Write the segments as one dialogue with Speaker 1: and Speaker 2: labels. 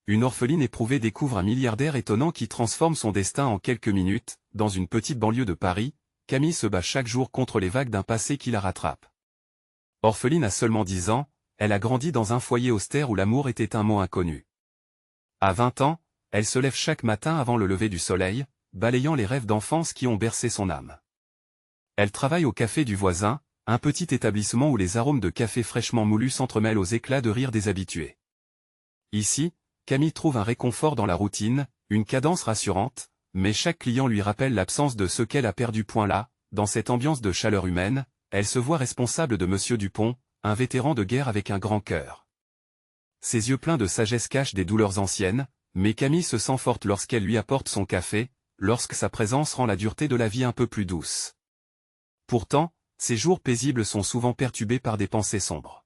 Speaker 1: une orpheline éprouvée découvre un milliardaire étonnant qui transforme son destin en quelques minutes. Dans une petite banlieue de Paris, Camille se bat chaque jour contre les vagues d'un passé qui la rattrape. Orpheline à seulement 10 ans, elle a grandi dans un foyer austère où l'amour était un mot inconnu. À 20 ans, elle se lève chaque matin avant le lever du soleil, balayant les rêves d'enfance qui ont bercé son âme. Elle travaille au café du voisin, un petit établissement où les arômes de café fraîchement moulu s'entremêlent aux éclats de rire des habitués. Ici, Camille trouve un réconfort dans la routine, une cadence rassurante, mais chaque client lui rappelle l'absence de ce qu'elle a perdu. Là, dans cette ambiance de chaleur humaine, elle se voit responsable de Monsieur Dupont, un vétéran de guerre avec un grand cœur. Ses yeux pleins de sagesse cachent des douleurs anciennes, mais Camille se sent forte lorsqu'elle lui apporte son café, lorsque sa présence rend la dureté de la vie un peu plus douce. Pourtant, ces jours paisibles sont souvent perturbés par des pensées sombres.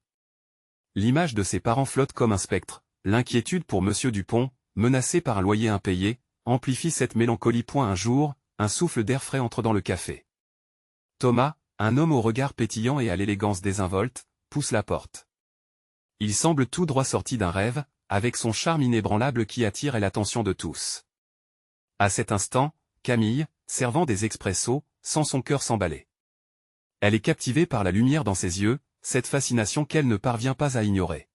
Speaker 1: L'image de ses parents flotte comme un spectre, l'inquiétude pour Monsieur Dupont, menacé par un loyer impayé, amplifie cette mélancolie. Un jour, un souffle d'air frais entre dans le café. Thomas, un homme au regard pétillant et à l'élégance désinvolte, pousse la porte. Il semble tout droit sorti d'un rêve, avec son charme inébranlable qui attire l'attention de tous. À cet instant, Camille, servant des expressos, sent son cœur s'emballer. Elle est captivée par la lumière dans ses yeux, cette fascination qu'elle ne parvient pas à ignorer.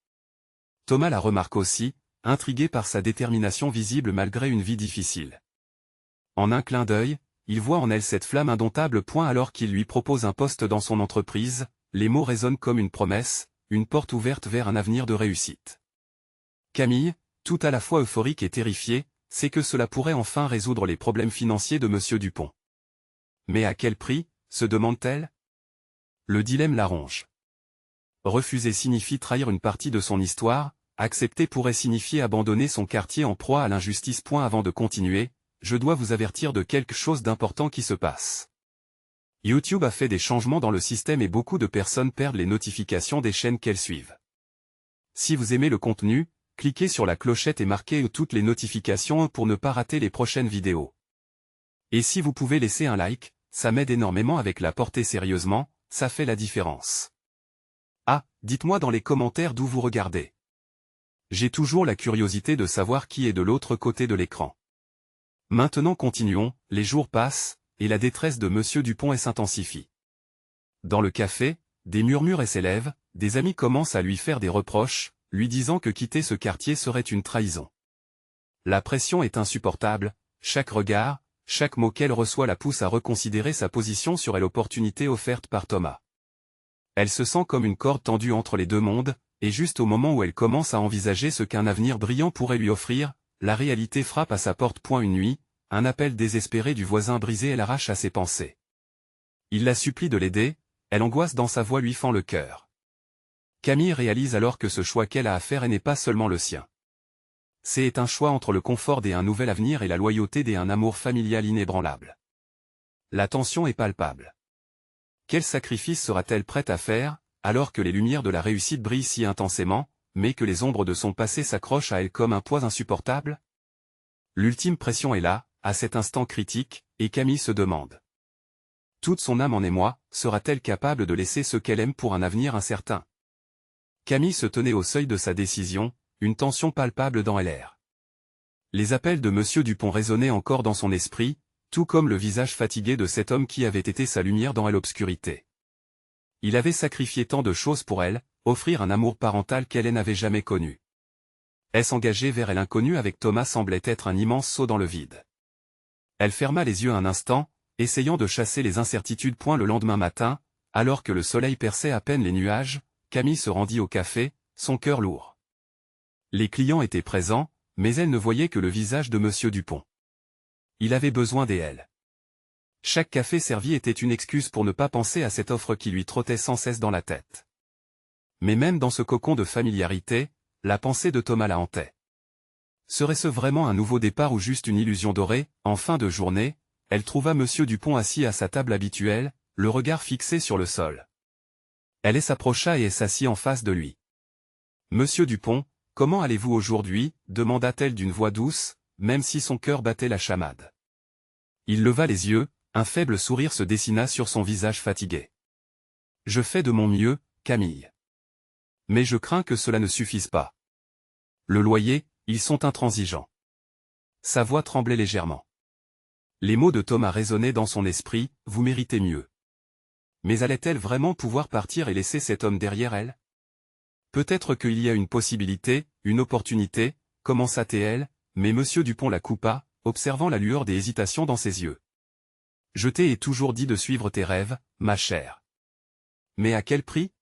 Speaker 1: Thomas la remarque aussi, intrigué par sa détermination visible malgré une vie difficile. En un clin d'œil, il voit en elle cette flamme indomptable. Alors qu'il lui propose un poste dans son entreprise, les mots résonnent comme une promesse, une porte ouverte vers un avenir de réussite. Camille, tout à la fois euphorique et terrifiée, sait que cela pourrait enfin résoudre les problèmes financiers de Monsieur Dupont. Mais à quel prix, se demande-t-elle? Le dilemme la ronge. Refuser signifie trahir une partie de son histoire, accepter pourrait signifier abandonner son quartier en proie à l'injustice. Avant de continuer, je dois vous avertir de quelque chose d'important qui se passe. YouTube a fait des changements dans le système et beaucoup de personnes perdent les notifications des chaînes qu'elles suivent. Si vous aimez le contenu, cliquez sur la clochette et marquez toutes les notifications pour ne pas rater les prochaines vidéos. Et si vous pouvez laisser un like, ça m'aide énormément avec la portée. Sérieusement, ça fait la différence. Ah, dites-moi dans les commentaires d'où vous regardez. J'ai toujours la curiosité de savoir qui est de l'autre côté de l'écran. Maintenant continuons, les jours passent, et la détresse de Monsieur Dupont s'intensifie. Dans le café, des murmures s'élèvent, des amis commencent à lui faire des reproches, lui disant que quitter ce quartier serait une trahison. La pression est insupportable, chaque regard, chaque mot qu'elle reçoit la pousse à reconsidérer sa position sur l'opportunité offerte par Thomas. Elle se sent comme une corde tendue entre les deux mondes, et juste au moment où elle commence à envisager ce qu'un avenir brillant pourrait lui offrir, la réalité frappe à sa porte. Une nuit, un appel désespéré du voisin brisé elle arrache à ses pensées. Il la supplie de l'aider, elle angoisse dans sa voix lui fend le cœur. Camille réalise alors que ce choix qu'elle a à faire n'est pas seulement le sien. C'est un choix entre le confort d'un nouvel avenir et la loyauté d'un amour familial inébranlable. La tension est palpable. Quel sacrifice sera-t-elle prête à faire, alors que les lumières de la réussite brillent si intensément, mais que les ombres de son passé s'accrochent à elle comme un poids insupportable? L'ultime pression est là, à cet instant critique, et Camille se demande. Toute son âme en émoi, sera-t-elle capable de laisser ce qu'elle aime pour un avenir incertain? Camille se tenait au seuil de sa décision, une tension palpable dans l'air. Les appels de Monsieur Dupont résonnaient encore dans son esprit, tout comme le visage fatigué de cet homme qui avait été sa lumière dans l'obscurité. Il avait sacrifié tant de choses pour elle, offrir un amour parental qu'elle n'avait jamais connu. S'engager vers l'inconnu avec Thomas semblait être un immense saut dans le vide. Elle ferma les yeux un instant, essayant de chasser les incertitudes. Le lendemain matin, alors que le soleil perçait à peine les nuages, Camille se rendit au café, son cœur lourd. Les clients étaient présents, mais elle ne voyait que le visage de Monsieur Dupont. Il avait besoin d'elle. Chaque café servi était une excuse pour ne pas penser à cette offre qui lui trottait sans cesse dans la tête. Mais même dans ce cocon de familiarité, la pensée de Thomas la hantait. Serait-ce vraiment un nouveau départ ou juste une illusion dorée? En fin de journée, elle trouva Monsieur Dupont assis à sa table habituelle, le regard fixé sur le sol. Elle s'approcha et s'assit en face de lui. « Monsieur Dupont, comment allez-vous aujourd'hui » demanda-t-elle d'une voix douce, même si son cœur battait la chamade. Il leva les yeux, un faible sourire se dessina sur son visage fatigué. « Je fais de mon mieux, Camille. Mais je crains que cela ne suffise pas. Le loyer, Ils sont intransigeants. Sa voix tremblait légèrement. Les mots de Thomas résonnaient dans son esprit, « Vous méritez mieux ». Mais allait-elle vraiment pouvoir partir et laisser cet homme derrière elle? Peut-être qu'il y a une possibilité, une opportunité, commença-t-elle, mais M. Dupont la coupa, observant la lueur des hésitations dans ses yeux. Je t'ai toujours dit de suivre tes rêves, ma chère. Mais à quel prix?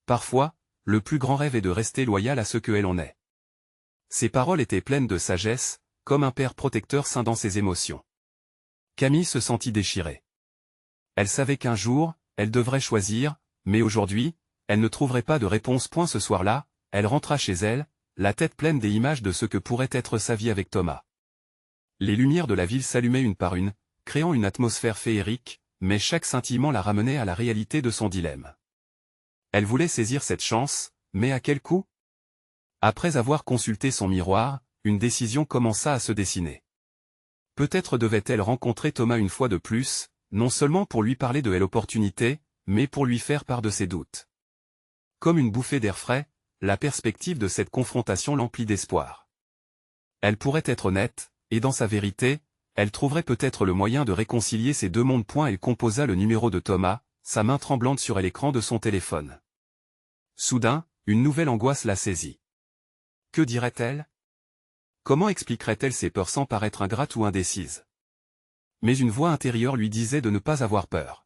Speaker 1: Parfois, le plus grand rêve est de rester loyal à ce que l'on est. Ces paroles étaient pleines de sagesse, comme un père protecteur scindant ses émotions. Camille se sentit déchirée. Elle savait qu'un jour, elle devrait choisir, mais aujourd'hui, elle ne trouverait pas de réponse. Ce soir-là, elle rentra chez elle, la tête pleine des images de ce que pourrait être sa vie avec Thomas. Les lumières de la ville s'allumaient une par une, créant une atmosphère féerique, mais chaque scintillement la ramenait à la réalité de son dilemme. Elle voulait saisir cette chance, mais à quel coût? Après avoir consulté son miroir, une décision commença à se dessiner. Peut-être devait-elle rencontrer Thomas une fois de plus, non seulement pour lui parler de l'opportunité, mais pour lui faire part de ses doutes. Comme une bouffée d'air frais, la perspective de cette confrontation l'emplit d'espoir. Elle pourrait être honnête, et dans sa vérité, elle trouverait peut-être le moyen de réconcilier ces deux mondes. Elle composa le numéro de Thomas, sa main tremblante sur l'écran de son téléphone. Soudain, une nouvelle angoisse la saisit. Que dirait-elle? Comment expliquerait-elle ses peurs sans paraître ingrate ou indécise? Mais une voix intérieure lui disait de ne pas avoir peur.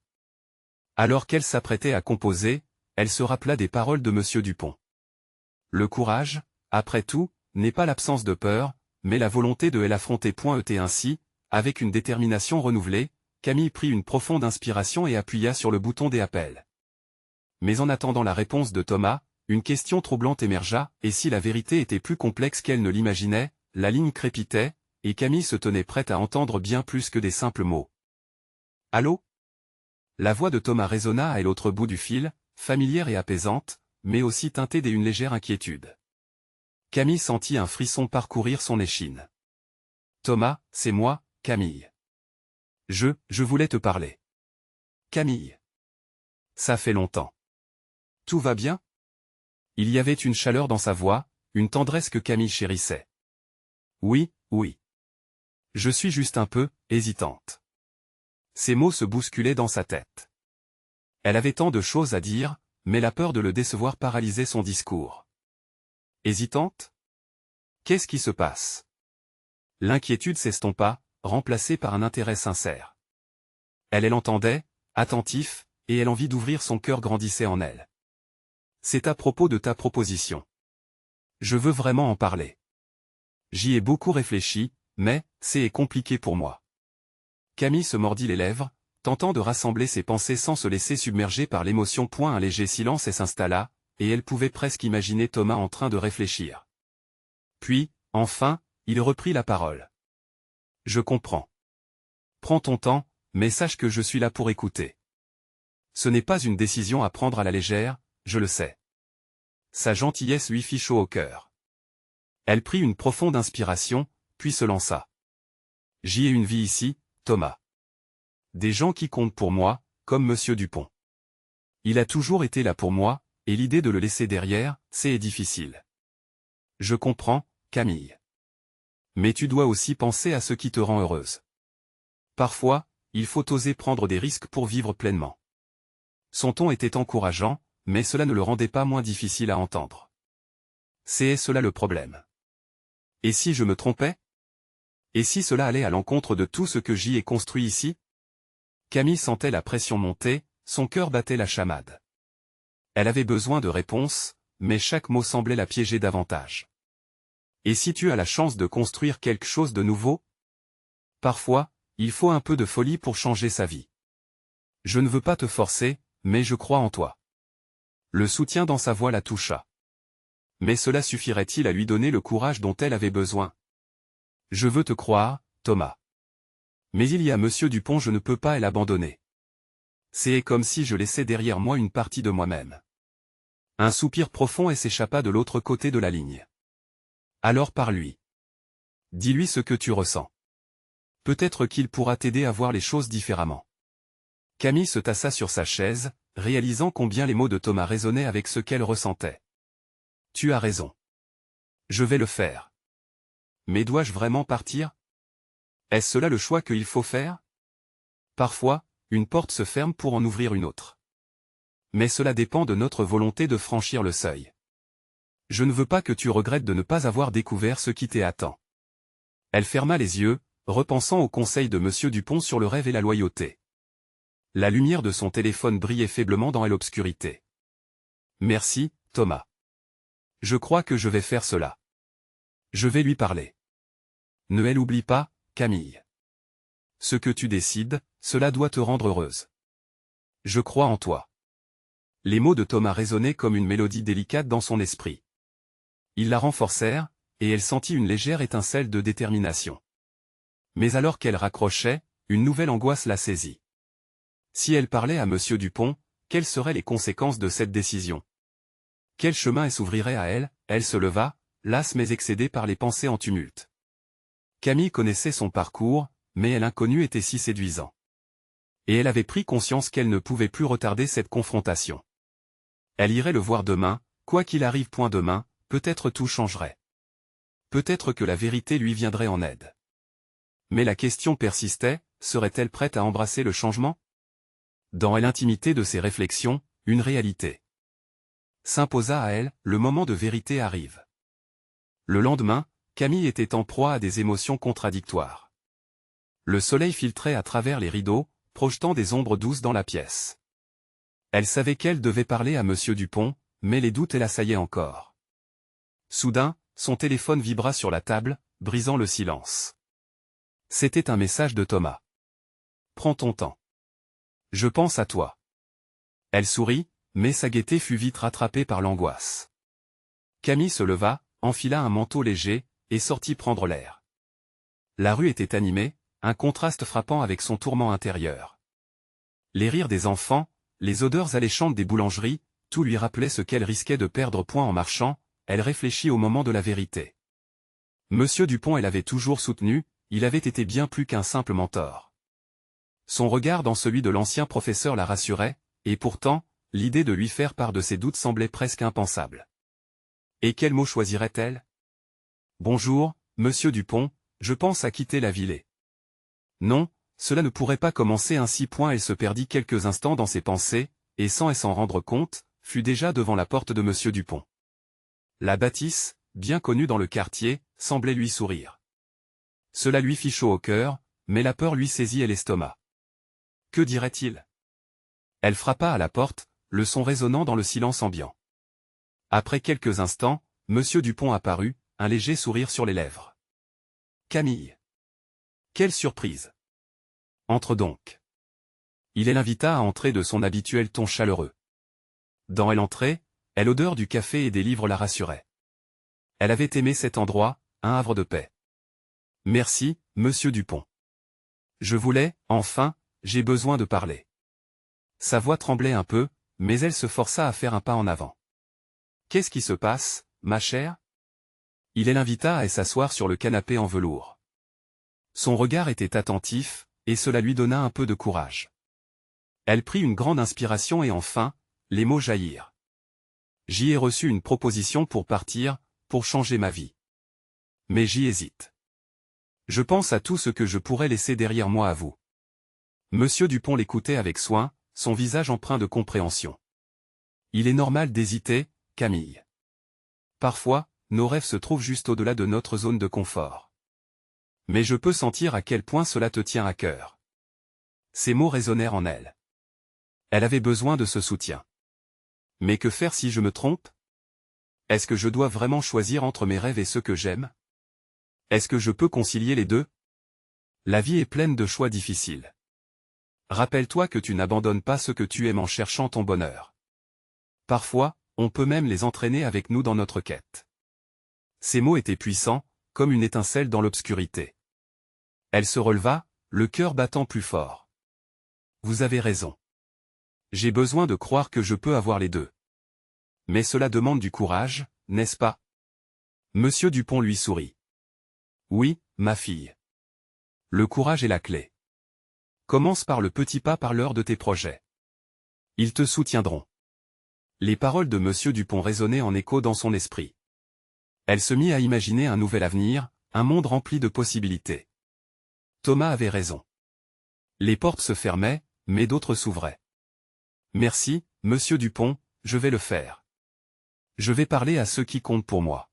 Speaker 1: Alors qu'elle s'apprêtait à composer, elle se rappela des paroles de M. Dupont. Le courage, après tout, n'est pas l'absence de peur, mais la volonté de l'affronter. Et ainsi, avec une détermination renouvelée, Camille prit une profonde inspiration et appuya sur le bouton des appels. Mais en attendant la réponse de Thomas, une question troublante émergea, et si la vérité était plus complexe qu'elle ne l'imaginait, la ligne crépitait, et Camille se tenait prête à entendre bien plus que des simples mots. Allô? La voix de Thomas résonna à l'autre bout du fil, familière et apaisante, mais aussi teintée d'une légère inquiétude. Camille sentit un frisson parcourir son échine. Thomas, c'est moi, Camille. Je voulais te parler. Camille. Ça fait longtemps. Tout va bien? Il y avait une chaleur dans sa voix, une tendresse que Camille chérissait. Oui, oui. Je suis juste un peu, hésitante. Ces mots se bousculaient dans sa tête. Elle avait tant de choses à dire, mais la peur de le décevoir paralysait son discours. Hésitante? Qu'est-ce qui se passe? L'inquiétude s'estompa, remplacée par un intérêt sincère. Elle l'entendait, attentif, et l'envie d'ouvrir son cœur grandissait en elle. C'est à propos de ta proposition. Je veux vraiment en parler. J'y ai beaucoup réfléchi, mais, c'est compliqué pour moi. Camille se mordit les lèvres, tentant de rassembler ses pensées sans se laisser submerger par l'émotion. Un léger silence s'installa, et elle pouvait presque imaginer Thomas en train de réfléchir. Puis, enfin, il reprit la parole. Je comprends. Prends ton temps, mais sache que je suis là pour écouter. Ce n'est pas une décision à prendre à la légère, je le sais. Sa gentillesse lui fit chaud au cœur. Elle prit une profonde inspiration, puis se lança. J'y ai une vie ici, Thomas. Des gens qui comptent pour moi, comme M. Dupont. Il a toujours été là pour moi, et l'idée de le laisser derrière, c'est difficile. Je comprends, Camille. Mais tu dois aussi penser à ce qui te rend heureuse. Parfois, il faut oser prendre des risques pour vivre pleinement. Son ton était encourageant, mais cela ne le rendait pas moins difficile à entendre. C'est cela le problème. Et si je me trompais? Et si cela allait à l'encontre de tout ce que j'y ai construit ici? Camille sentait la pression monter, son cœur battait la chamade. Elle avait besoin de réponses, mais chaque mot semblait la piéger davantage. Et si tu as la chance de construire quelque chose de nouveau? Parfois, il faut un peu de folie pour changer sa vie. Je ne veux pas te forcer, mais je crois en toi. Le soutien dans sa voix la toucha. Mais cela suffirait-il à lui donner le courage dont elle avait besoin? Je veux te croire, Thomas. Mais il y a M. Dupont, je ne peux pas l'abandonner. C'est comme si je laissais derrière moi une partie de moi-même. Un soupir profond s'échappa de l'autre côté de la ligne. Alors parle-lui. Dis-lui ce que tu ressens. Peut-être qu'il pourra t'aider à voir les choses différemment. Camille se tassa sur sa chaise, réalisant combien les mots de Thomas résonnaient avec ce qu'elle ressentait. Tu as raison. Je vais le faire. Mais dois-je vraiment partir? Est-ce cela le choix qu'il faut faire? Parfois, une porte se ferme pour en ouvrir une autre. Mais cela dépend de notre volonté de franchir le seuil. Je ne veux pas que tu regrettes de ne pas avoir découvert ce qui t'attend. Elle ferma les yeux, repensant au conseil de M. Dupont sur le rêve et la loyauté. La lumière de son téléphone brillait faiblement dans l'obscurité. Merci, Thomas. Je crois que je vais faire cela. Je vais lui parler. Ne elle oublie pas, Camille. Ce que tu décides, cela doit te rendre heureuse. Je crois en toi. Les mots de Thomas résonnaient comme une mélodie délicate dans son esprit. Ils la renforcèrent, et elle sentit une légère étincelle de détermination. Mais alors qu'elle raccrochait, une nouvelle angoisse la saisit. Si elle parlait à M. Dupont, quelles seraient les conséquences de cette décision? Quel chemin s'ouvrirait à elle? Elle se leva, lasse mais excédée par les pensées en tumulte. Camille connaissait son parcours, mais l'inconnu était si séduisant. Et elle avait pris conscience qu'elle ne pouvait plus retarder cette confrontation. Elle irait le voir demain, quoi qu'il arrive. Demain, peut-être tout changerait. Peut-être que la vérité lui viendrait en aide. Mais la question persistait, serait-elle prête à embrasser le changement? Dans l'intimité de ses réflexions, une réalité s'imposa à elle, le moment de vérité arrive. Le lendemain, Camille était en proie à des émotions contradictoires. Le soleil filtrait à travers les rideaux, projetant des ombres douces dans la pièce. Elle savait qu'elle devait parler à M. Dupont, mais les doutes l'assaillaient encore. Soudain, son téléphone vibra sur la table, brisant le silence. C'était un message de Thomas. Prends ton temps. Je pense à toi. Elle sourit, mais sa gaieté fut vite rattrapée par l'angoisse. Camille se leva, enfila un manteau léger, et sortit prendre l'air. La rue était animée, un contraste frappant avec son tourment intérieur. Les rires des enfants, les odeurs alléchantes des boulangeries, tout lui rappelait ce qu'elle risquait de perdre point en marchant. Elle réfléchit au moment de la vérité. Monsieur Dupont elle avait toujours soutenu, il avait été bien plus qu'un simple mentor. Son regard dans celui de l'ancien professeur la rassurait, et pourtant, l'idée de lui faire part de ses doutes semblait presque impensable. Et quel mot choisirait-elle? Bonjour, Monsieur Dupont, je pense à quitter la ville. Non, cela ne pourrait pas commencer ainsi. Elle se perdit quelques instants dans ses pensées, et sans s'en rendre compte, fut déjà devant la porte de Monsieur Dupont. La bâtisse, bien connue dans le quartier, semblait lui sourire. Cela lui fit chaud au cœur, mais la peur lui saisit l'estomac. Que dirait-il? Elle frappa à la porte, le son résonnant dans le silence ambiant. Après quelques instants, Monsieur Dupont apparut, un léger sourire sur les lèvres. Camille. Quelle surprise! Entre donc. Il l'invita à entrer de son habituel ton chaleureux. Dans l'entrée, l'odeur du café et des livres la rassurait. Elle avait aimé cet endroit, un havre de paix. Merci, Monsieur Dupont. Je voulais, enfin, j'ai besoin de parler. Sa voix tremblait un peu, mais elle se força à faire un pas en avant. Qu'est-ce qui se passe, ma chère? Il l'invita à s'asseoir sur le canapé en velours. Son regard était attentif, et cela lui donna un peu de courage. Elle prit une grande inspiration et enfin, les mots jaillirent. J'y ai reçu une proposition pour partir, pour changer ma vie. Mais j'y hésite. Je pense à tout ce que je pourrais laisser derrière moi à vous. Monsieur Dupont l'écoutait avec soin, son visage empreint de compréhension. Il est normal d'hésiter, Camille. Parfois, nos rêves se trouvent juste au-delà de notre zone de confort. Mais je peux sentir à quel point cela te tient à cœur. Ces mots résonnèrent en elle. Elle avait besoin de ce soutien. Mais que faire si je me trompe? Est-ce que je dois vraiment choisir entre mes rêves et ceux que j'aime? Est-ce que je peux concilier les deux? La vie est pleine de choix difficiles. Rappelle-toi que tu n'abandonnes pas ce que tu aimes en cherchant ton bonheur. Parfois, on peut même les entraîner avec nous dans notre quête. Ces mots étaient puissants, comme une étincelle dans l'obscurité. Elle se releva, le cœur battant plus fort. Vous avez raison. J'ai besoin de croire que je peux avoir les deux. Mais cela demande du courage, n'est-ce pas? Monsieur Dupont lui sourit. Oui, ma fille. Le courage est la clé. Commence par le petit pas par l'heure de tes projets. Ils te soutiendront. Les paroles de Monsieur Dupont résonnaient en écho dans son esprit. Elle se mit à imaginer un nouvel avenir, Un monde rempli de possibilités. Thomas avait raison. Les portes se fermaient, mais d'autres s'ouvraient. Merci, monsieur Dupont, je vais le faire. Je vais parler à ceux qui comptent pour moi.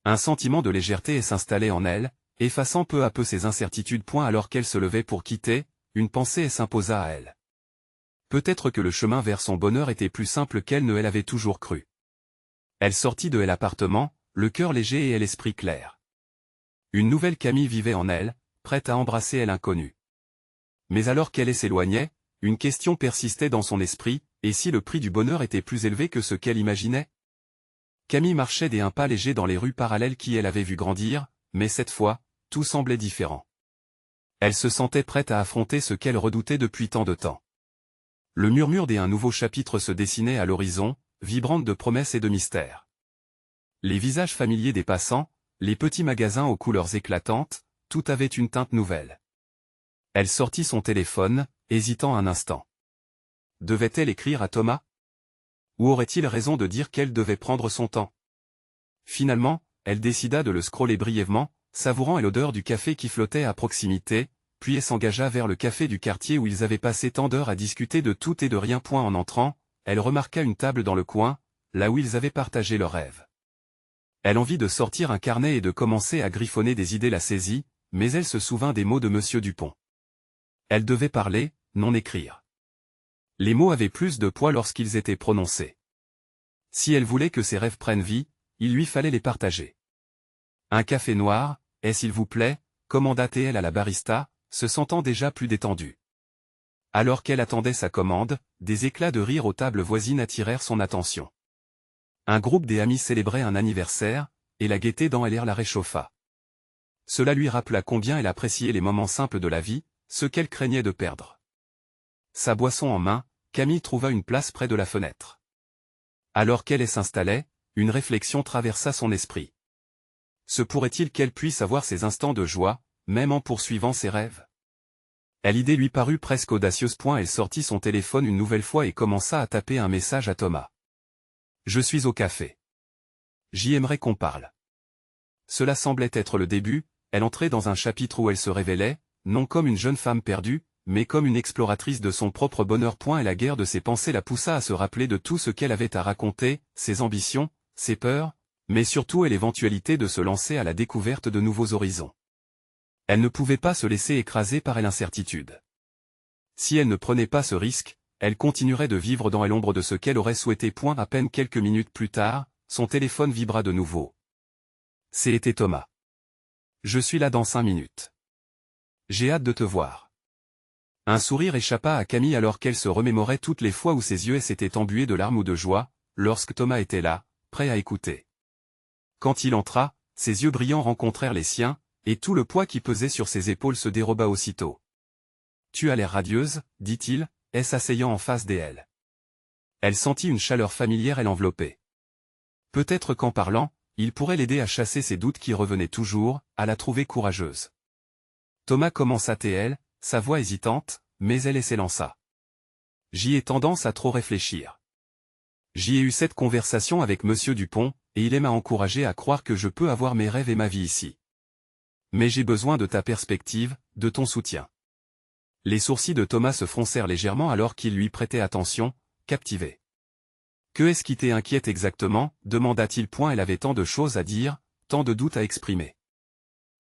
Speaker 1: Un sentiment de légèreté s'installait en elle, effaçant peu à peu ses incertitudes. Alors qu'elle se levait pour quitter, une pensée s'imposa à elle. Peut-être que le chemin vers son bonheur était plus simple qu'elle ne l'avait toujours cru. Elle sortit de l'appartement, le cœur léger et l'esprit clair. Une nouvelle Camille vivait en elle, prête à embrasser l'inconnu. Mais alors qu'elle s'éloignait, une question persistait dans son esprit, et si le prix du bonheur était plus élevé que ce qu'elle imaginait? Camille marchait d'un pas léger dans les rues parallèles qu'elle avait vu grandir, mais cette fois, tout semblait différent. Elle se sentait prête à affronter ce qu'elle redoutait depuis tant de temps. Le murmure d'un nouveau chapitre se dessinait à l'horizon, vibrante de promesses et de mystères. Les visages familiers des passants, les petits magasins aux couleurs éclatantes, tout avait une teinte nouvelle. Elle sortit son téléphone, hésitant un instant. Devait-elle écrire à Thomas? Ou aurait-il raison de dire qu'elle devait prendre son temps? Finalement, elle décida de le scroller brièvement, savourant l'odeur du café qui flottait à proximité, puis elle s'engagea vers le café du quartier où ils avaient passé tant d'heures à discuter de tout et de rien. En entrant, elle remarqua une table dans le coin, là où ils avaient partagé leurs rêves. Elle envie de sortir un carnet et de commencer à griffonner des idées la saisit, mais elle se souvint des mots de monsieur Dupont. Elle devait parler, non écrire. Les mots avaient plus de poids lorsqu'ils étaient prononcés. Si elle voulait que ses rêves prennent vie, il lui fallait les partager. Un café noir, s'il vous plaît, commanda-t-elle à la barista, se sentant déjà plus détendue. Alors qu'elle attendait sa commande, des éclats de rire aux tables voisines attirèrent son attention. Un groupe d'amis célébrait un anniversaire, et la gaieté dans l'air la réchauffa. Cela lui rappela combien elle appréciait les moments simples de la vie, ce qu'elle craignait de perdre. Sa boisson en main, Camille trouva une place près de la fenêtre. Alors qu'elle s'installait, une réflexion traversa son esprit. Se pourrait-il qu'elle puisse avoir ces instants de joie, même en poursuivant ses rêves? L'idée lui parut presque audacieuse. Elle sortit son téléphone une nouvelle fois et commença à taper un message à Thomas. « Je suis au café. J'y aimerais qu'on parle. » Cela semblait être le début, elle entrait dans un chapitre où elle se révélait, non comme une jeune femme perdue, mais comme une exploratrice de son propre bonheur. Et la guerre de ses pensées la poussa à se rappeler de tout ce qu'elle avait à raconter, ses ambitions, ses peurs, mais surtout l'éventualité de se lancer à la découverte de nouveaux horizons. Elle ne pouvait pas se laisser écraser par l'incertitude. Si elle ne prenait pas ce risque, elle continuerait de vivre dans l'ombre de ce qu'elle aurait souhaité. À peine quelques minutes plus tard, son téléphone vibra de nouveau. C'était Thomas. « Je suis là dans 5 minutes. J'ai hâte de te voir. » Un sourire échappa à Camille alors qu'elle se remémorait toutes les fois où ses yeux s'étaient embués de larmes ou de joie, lorsque Thomas était là, prêt à écouter. Quand il entra, ses yeux brillants rencontrèrent les siens, et tout le poids qui pesait sur ses épaules se déroba aussitôt. « Tu as l'air radieuse, dit-il, s'asseyant en face d'elle. Elle sentit une chaleur familière l'envelopper. Peut-être qu'en parlant, il pourrait l'aider à chasser ses doutes qui revenaient toujours, à la trouver courageuse. Thomas commença sa voix hésitante, mais elle s'élança. « J'y ai tendance à trop réfléchir. J'y ai eu cette conversation avec monsieur Dupont, et il m'a encouragé à croire que je peux avoir mes rêves et ma vie ici. Mais j'ai besoin de ta perspective, de ton soutien. » Les sourcils de Thomas se froncèrent légèrement alors qu'il lui prêtait attention, captivé. « Que est-ce qui t'inquiète exactement » demanda-t-il. Elle avait tant de choses à dire, tant de doutes à exprimer.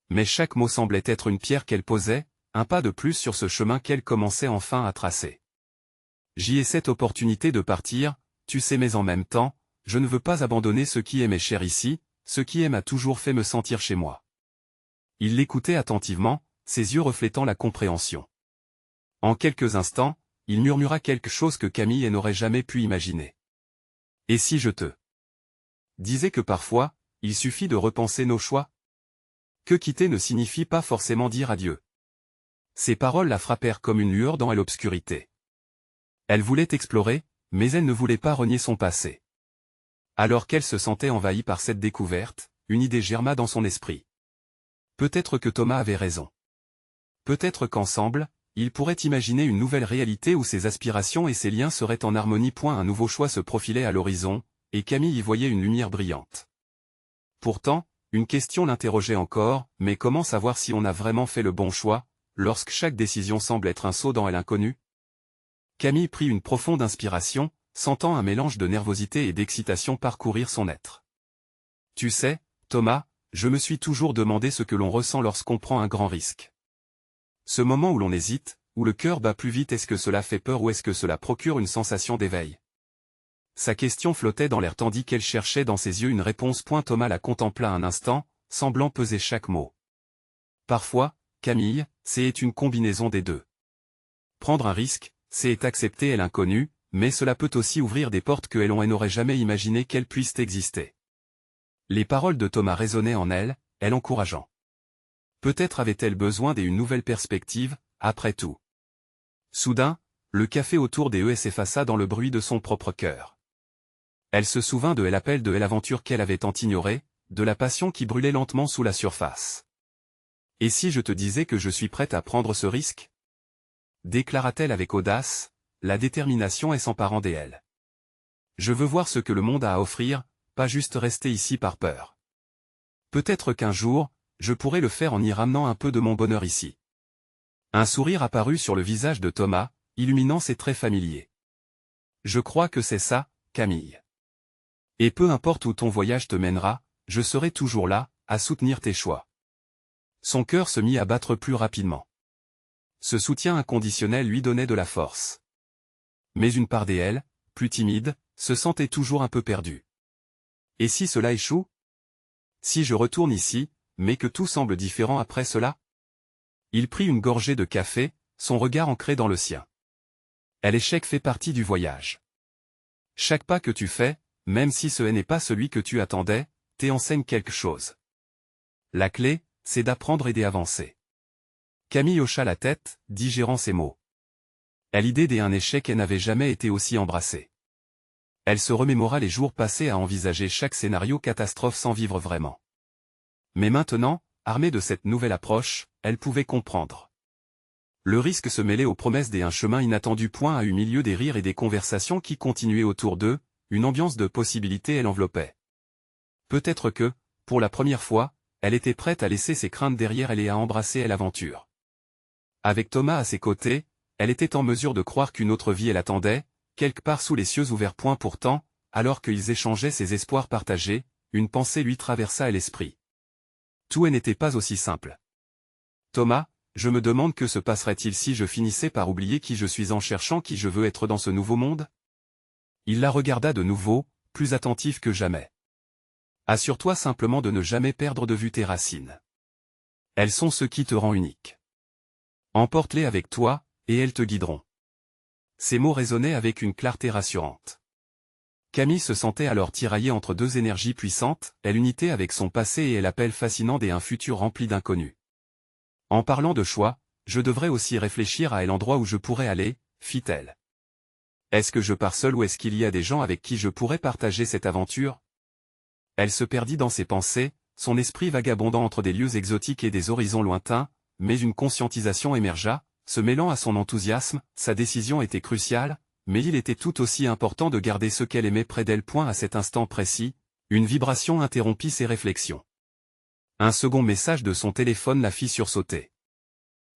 Speaker 1: Mais chaque mot semblait être une pierre qu'elle posait, un pas de plus sur ce chemin qu'elle commençait enfin à tracer. « J'y ai cette opportunité de partir, tu sais, mais en même temps, je ne veux pas abandonner ce qui m'est cher ici, ce qui m'a toujours fait me sentir chez moi. » Il l'écoutait attentivement, ses yeux reflétant la compréhension. En quelques instants, il murmura quelque chose que Camille n'aurait jamais pu imaginer. « Et si je te disais que parfois, il suffit de repenser nos choix? Que quitter ne signifie pas forcément dire adieu. » Ces paroles la frappèrent comme une lueur dans l'obscurité. Elle voulait explorer, mais elle ne voulait pas renier son passé. Alors qu'elle se sentait envahie par cette découverte, une idée germa dans son esprit. Peut-être que Thomas avait raison. Peut-être qu'ensemble, ils pourraient imaginer une nouvelle réalité où ses aspirations et ses liens seraient en harmonie. Un nouveau choix se profilait à l'horizon, et Camille y voyait une lumière brillante. Pourtant, Une question l'interrogeait encore, mais comment savoir si on a vraiment fait le bon choix, lorsque chaque décision semble être un saut dans l'inconnu? Camille prit une profonde inspiration, sentant un mélange de nervosité et d'excitation parcourir son être. Tu sais, Thomas, je me suis toujours demandé ce que l'on ressent lorsqu'on prend un grand risque. Ce moment où l'on hésite, où le cœur bat plus vite, est-ce que cela fait peur ou est-ce que cela procure une sensation d'éveil? Sa question flottait dans l'air tandis qu'elle cherchait dans ses yeux une réponse. Thomas la contempla un instant, semblant peser chaque mot. Parfois, Camille, c'est une combinaison des deux. Prendre un risque, c'est accepter l'inconnu, mais cela peut aussi ouvrir des portes que l'on n'aurait jamais imaginé qu'elles puissent exister. Les paroles de Thomas résonnaient en elle, encourageant. Peut-être avait-elle besoin d'une nouvelle perspective, après tout. Soudain, le café autour des eux s'effaça dans le bruit de son propre cœur. Elle se souvint de l'appel de l'aventure qu'elle avait tant ignorée, de la passion qui brûlait lentement sous la surface. « Et si je te disais que je suis prête à prendre ce risque ?» déclara-t-elle avec audace, la détermination s'emparant d'elle. « Je veux voir ce que le monde a à offrir, pas juste rester ici par peur. Peut-être qu'un jour, je pourrai le faire en y ramenant un peu de mon bonheur ici. » Un sourire apparut sur le visage de Thomas, illuminant ses traits familiers. « Je crois que c'est ça, Camille. Et peu importe où ton voyage te mènera, je serai toujours là, à soutenir tes choix. » Son cœur se mit à battre plus rapidement. Ce soutien inconditionnel lui donnait de la force. Mais une part d'elle, plus timide, se sentait toujours un peu perdue. Et si cela échoue? Si je retourne ici, mais que tout semble différent après cela? Il prit une gorgée de café, son regard ancré dans le sien. L'échec fait partie du voyage. Chaque pas que tu fais, même si ce n'est pas celui que tu attendais, t'enseigne quelque chose. La clé, c'est d'apprendre et d'avancer. Camille hocha la tête, digérant ces mots. À l'idée d'un échec, elle n'avait jamais été aussi embrassée. Elle se remémora les jours passés à envisager chaque scénario catastrophe sans vivre vraiment. Mais maintenant, armée de cette nouvelle approche, elle pouvait comprendre. Le risque se mêlait aux promesses d'un chemin inattendu. À au milieu des rires et des conversations qui continuaient autour d'eux, une ambiance de possibilités l'enveloppait. Peut-être que, pour la première fois, elle était prête à laisser ses craintes derrière elle et à embrasser l'aventure. Avec Thomas à ses côtés, elle était en mesure de croire qu'une autre vie l'attendait, quelque part sous les cieux ouverts. Pourtant, alors qu'ils échangeaient ces espoirs partagés, une pensée lui traversa l'esprit. Tout n'était pas aussi simple. Thomas, je me demande que se passerait-il si je finissais par oublier qui je suis en cherchant qui je veux être dans ce nouveau monde? Il la regarda de nouveau, plus attentif que jamais. Assure-toi simplement de ne jamais perdre de vue tes racines. Elles sont ce qui te rend unique. Emporte-les avec toi, et elles te guideront. Ces mots résonnaient avec une clarté rassurante. Camille se sentait alors tiraillée entre deux énergies puissantes, l'unité avec son passé et l'appel fascinant d'un futur rempli d'inconnus. En parlant de choix, je devrais aussi réfléchir à l'endroit où je pourrais aller, fit-elle. Est-ce que je pars seule ou est-ce qu'il y a des gens avec qui je pourrais partager cette aventure? Elle se perdit dans ses pensées, son esprit vagabondant entre des lieux exotiques et des horizons lointains, mais une conscientisation émergea, se mêlant à son enthousiasme. Sa décision était cruciale, mais il était tout aussi important de garder ce qu'elle aimait près d'elle. À cet instant précis, une vibration interrompit ses réflexions. Un second message de son téléphone la fit sursauter.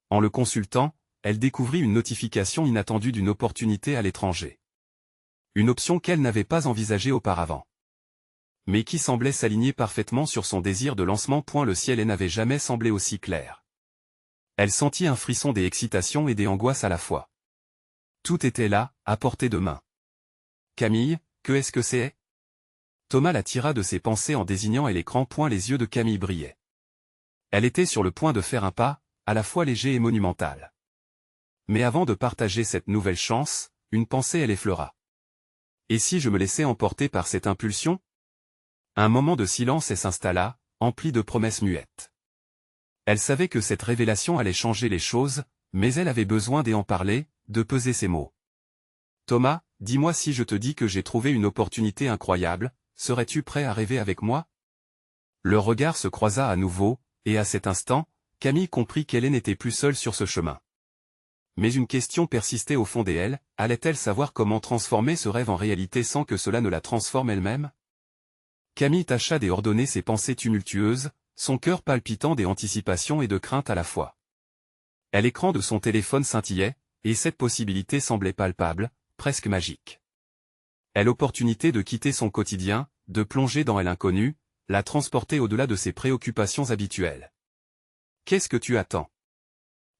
Speaker 1: En le consultant, elle découvrit une notification inattendue d'une opportunité à l'étranger. Une option qu'elle n'avait pas envisagée auparavant. Mais qui semblait s'aligner parfaitement sur son désir de lancement. Le ciel n'avait jamais semblé aussi clair. Elle sentit un frisson d'excitation et d'angoisse à la fois. Tout était là, à portée de main. Camille, que est-ce que c'est? Thomas la tira de ses pensées en désignant l'écran. Les yeux de Camille brillaient. Elle était sur le point de faire un pas, à la fois léger et monumental. Mais avant de partager cette nouvelle chance, une pensée l'effleura. Et si je me laissais emporter par cette impulsion? Un moment de silence s'installa, empli de promesses muettes. Elle savait que cette révélation allait changer les choses, mais elle avait besoin d'en parler, de peser ses mots. Thomas, dis-moi, si je te dis que j'ai trouvé une opportunité incroyable, serais-tu prêt à rêver avec moi? Leur regard se croisa à nouveau, et à cet instant, Camille comprit qu'elle n'était plus seule sur ce chemin. Mais une question persistait au fond d'elle, allait-elle savoir comment transformer ce rêve en réalité sans que cela ne la transforme elle-même? Camille tâcha d'ordonner ses pensées tumultueuses, son cœur palpitant d'anticipation et de crainte à la fois. L'écran de son téléphone scintillait, et cette possibilité semblait palpable, presque magique. L'opportunité de quitter son quotidien, de plonger dans l'inconnu, la transporter au-delà de ses préoccupations habituelles. Qu'est-ce que tu attends?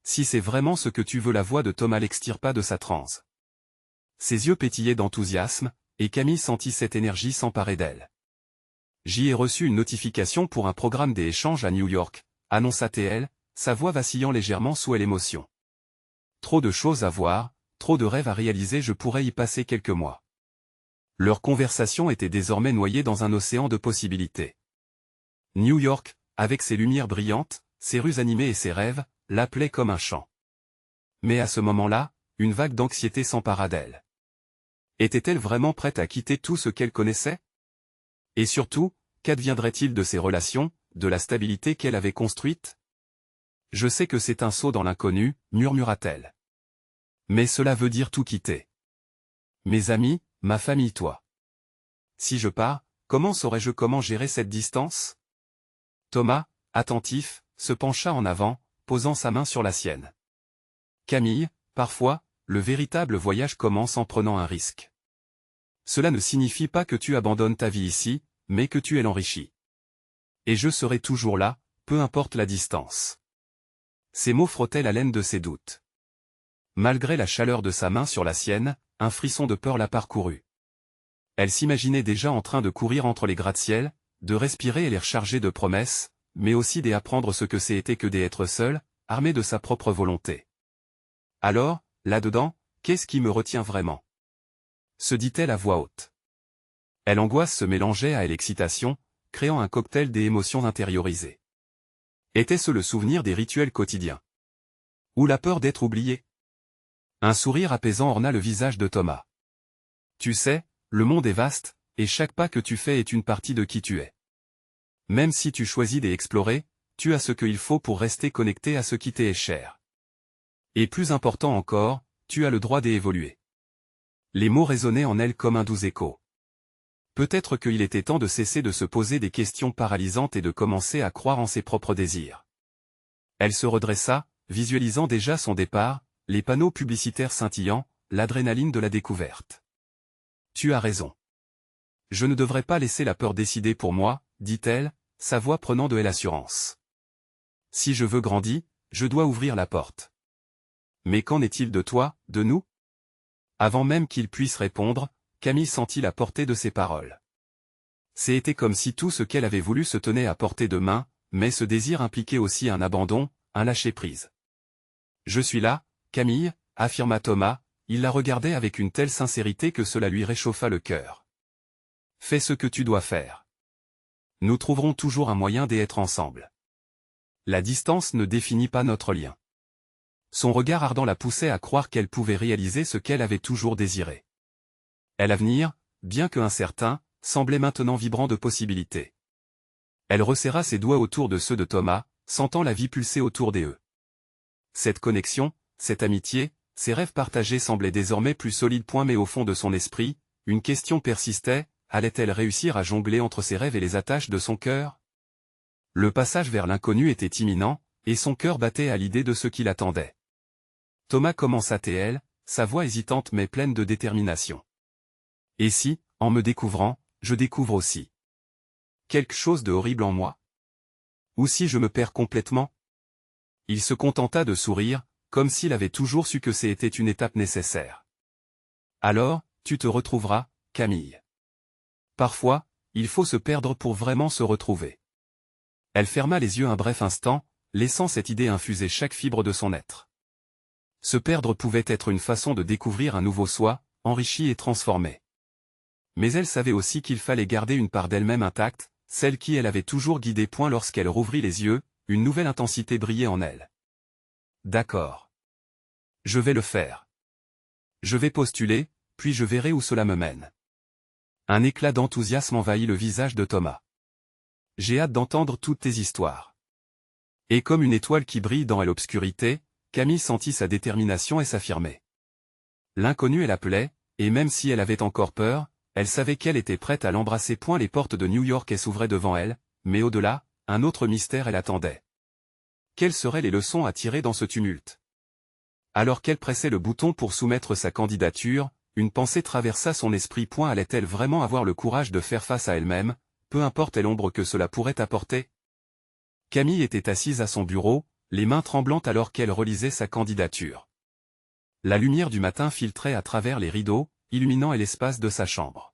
Speaker 1: Si c'est vraiment ce que tu veux, la voix de Thomas l'extirpa de sa transe. Ses yeux pétillaient d'enthousiasme, et Camille sentit cette énergie s'emparer d'elle. J'y ai reçu une notification pour un programme des échanges à New York, annonça-t-elle, sa voix vacillant légèrement sous l'émotion. Trop de choses à voir, trop de rêves à réaliser, je pourrais y passer quelques mois. Leur conversation était désormais noyée dans un océan de possibilités. New York, avec ses lumières brillantes, ses rues animées et ses rêves, l'appelait comme un chant. Mais à ce moment-là, une vague d'anxiété s'empara d'elle. Était-elle vraiment prête à quitter tout ce qu'elle connaissait? Et surtout, qu'adviendrait-il de ses relations, de la stabilité qu'elle avait construite? Je sais que c'est un saut dans l'inconnu, murmura-t-elle. Mais cela veut dire tout quitter. Mes amis, ma famille, toi. Si je pars, comment saurais-je comment gérer cette distance? Thomas, attentif, se pencha en avant, posant sa main sur la sienne. Camille, parfois, le véritable voyage commence en prenant un risque. Cela ne signifie pas que tu abandonnes ta vie ici, mais que tu l'enrichis. Et je serai toujours là, peu importe la distance. Ces mots frottaient la laine de ses doutes. Malgré la chaleur de sa main sur la sienne, un frisson de peur la parcourut. Elle s'imaginait déjà en train de courir entre les gratte-ciel, de respirer et l'air chargé de promesses, mais aussi d'apprendre ce que c'était que d'être seule, armée de sa propre volonté. Alors, là-dedans, qu'est-ce qui me retient vraiment? Se dit-elle à voix haute. L'angoisse se mélangeait à l'excitation, créant un cocktail d'émotions intériorisées. Était-ce le souvenir des rituels quotidiens? Ou la peur d'être oubliée? Un sourire apaisant orna le visage de Thomas. Tu sais, le monde est vaste, et chaque pas que tu fais est une partie de qui tu es. Même si tu choisis d'explorer, tu as ce qu'il faut pour rester connecté à ce qui t'est cher. Et plus important encore, tu as le droit d'évoluer. Les mots résonnaient en elle comme un doux écho. Peut-être qu'il était temps de cesser de se poser des questions paralysantes et de commencer à croire en ses propres désirs. Elle se redressa, visualisant déjà son départ, les panneaux publicitaires scintillants, l'adrénaline de la découverte. Tu as raison. Je ne devrais pas laisser la peur décider pour moi, dit-elle, sa voix prenant de l'assurance. Si je veux grandir, je dois ouvrir la porte. Mais qu'en est-il de toi, de nous? Avant même qu'il puisse répondre, Camille sentit la portée de ses paroles. C'était comme si tout ce qu'elle avait voulu se tenait à portée de main, mais ce désir impliquait aussi un abandon, un lâcher-prise. Je suis là, Camille, affirma Thomas, il la regardait avec une telle sincérité que cela lui réchauffa le cœur. Fais ce que tu dois faire. Nous trouverons toujours un moyen d'être ensemble. La distance ne définit pas notre lien. Son regard ardent la poussait à croire qu'elle pouvait réaliser ce qu'elle avait toujours désiré. L'avenir, bien que incertain, semblait maintenant vibrant de possibilités. Elle resserra ses doigts autour de ceux de Thomas, sentant la vie pulser autour d'eux. Cette connexion, cette amitié, ces rêves partagés semblaient désormais plus solides. Mais au fond de son esprit, une question persistait, allait-elle réussir à jongler entre ses rêves et les attaches de son cœur? Le passage vers l'inconnu était imminent, et son cœur battait à l'idée de ce qui l'attendait. Thomas commença-t-elle, sa voix hésitante mais pleine de détermination. Et si, en me découvrant, je découvre aussi quelque chose de horrible en moi? Ou si je me perds complètement? Il se contenta de sourire, comme s'il avait toujours su que c'était une étape nécessaire. Alors, tu te retrouveras, Camille. Parfois, il faut se perdre pour vraiment se retrouver. Elle ferma les yeux un bref instant, laissant cette idée infuser chaque fibre de son être. Se perdre pouvait être une façon de découvrir un nouveau soi, enrichi et transformé. Mais elle savait aussi qu'il fallait garder une part d'elle-même intacte, celle qui elle avait toujours guidé. Lorsqu'elle rouvrit les yeux, une nouvelle intensité brillait en elle. D'accord. Je vais le faire. Je vais postuler, puis je verrai où cela me mène. Un éclat d'enthousiasme envahit le visage de Thomas. J'ai hâte d'entendre toutes tes histoires. Et comme une étoile qui brille dans l'obscurité, Camille sentit sa détermination et s'affirmer. L'inconnu l'appelait, et même si elle avait encore peur, elle savait qu'elle était prête à l'embrasser. Les portes de New York s'ouvraient devant elle, mais au-delà, un autre mystère elle attendait. Quelles seraient les leçons à tirer dans ce tumulte? Alors qu'elle pressait le bouton pour soumettre sa candidature, une pensée traversa son esprit. Allait-elle vraiment avoir le courage de faire face à elle-même, peu importe l'ombre que cela pourrait apporter? Camille était assise à son bureau, les mains tremblantes alors qu'elle relisait sa candidature. La lumière du matin filtrait à travers les rideaux, illuminant l'espace de sa chambre.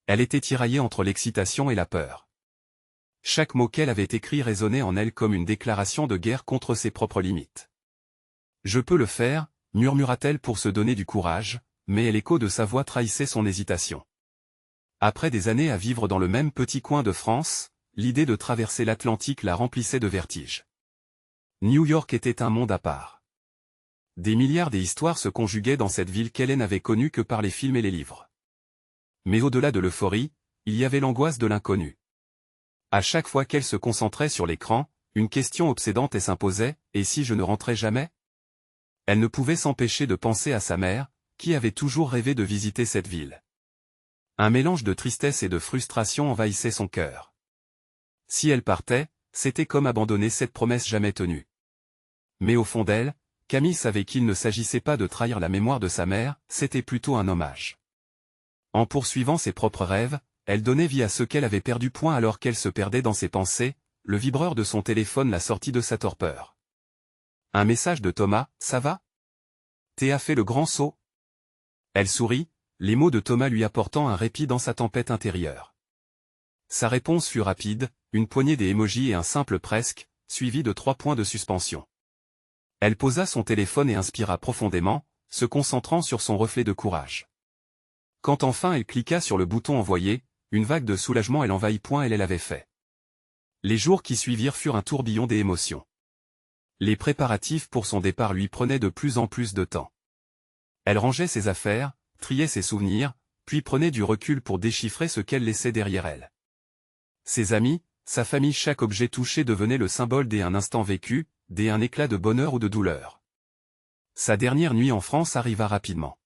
Speaker 1: Elle était tiraillée entre l'excitation et la peur. Chaque mot qu'elle avait écrit résonnait en elle comme une déclaration de guerre contre ses propres limites. « Je peux le faire », murmura-t-elle pour se donner du courage, mais l'écho de sa voix trahissait son hésitation. Après des années à vivre dans le même petit coin de France, l'idée de traverser l'Atlantique la remplissait de vertige. New York était un monde à part. Des milliards d'histoires se conjuguaient dans cette ville qu'elle n'avait connue que par les films et les livres. Mais au-delà de l'euphorie, il y avait l'angoisse de l'inconnu. À chaque fois qu'elle se concentrait sur l'écran, une question obsédante s'imposait, et si je ne rentrais jamais? Elle ne pouvait s'empêcher de penser à sa mère, qui avait toujours rêvé de visiter cette ville. Un mélange de tristesse et de frustration envahissait son cœur. Si elle partait, c'était comme abandonner cette promesse jamais tenue. Mais au fond d'elle, Camille savait qu'il ne s'agissait pas de trahir la mémoire de sa mère, c'était plutôt un hommage. En poursuivant ses propres rêves, elle donnait vie à ce qu'elle avait perdu. Alors qu'elle se perdait dans ses pensées, le vibreur de son téléphone la sortit de sa torpeur. Un message de Thomas, « Ça va? T'as fait le grand saut ?» Elle sourit, les mots de Thomas lui apportant un répit dans sa tempête intérieure. Sa réponse fut rapide, une poignée d'émojis et un simple presque, suivi de 3 points de suspension. Elle posa son téléphone et inspira profondément, se concentrant sur son reflet de courage. Quand enfin elle cliqua sur le bouton envoyer, une vague de soulagement l'envahit. Elle l'avait fait. Les jours qui suivirent furent un tourbillon d'émotions. Les préparatifs pour son départ lui prenaient de plus en plus de temps. Elle rangeait ses affaires, triait ses souvenirs, puis prenait du recul pour déchiffrer ce qu'elle laissait derrière elle. Ses amis, sa famille, chaque objet touché devenait le symbole d'un instant vécu, d'un éclat de bonheur ou de douleur. Sa dernière nuit en France arriva rapidement.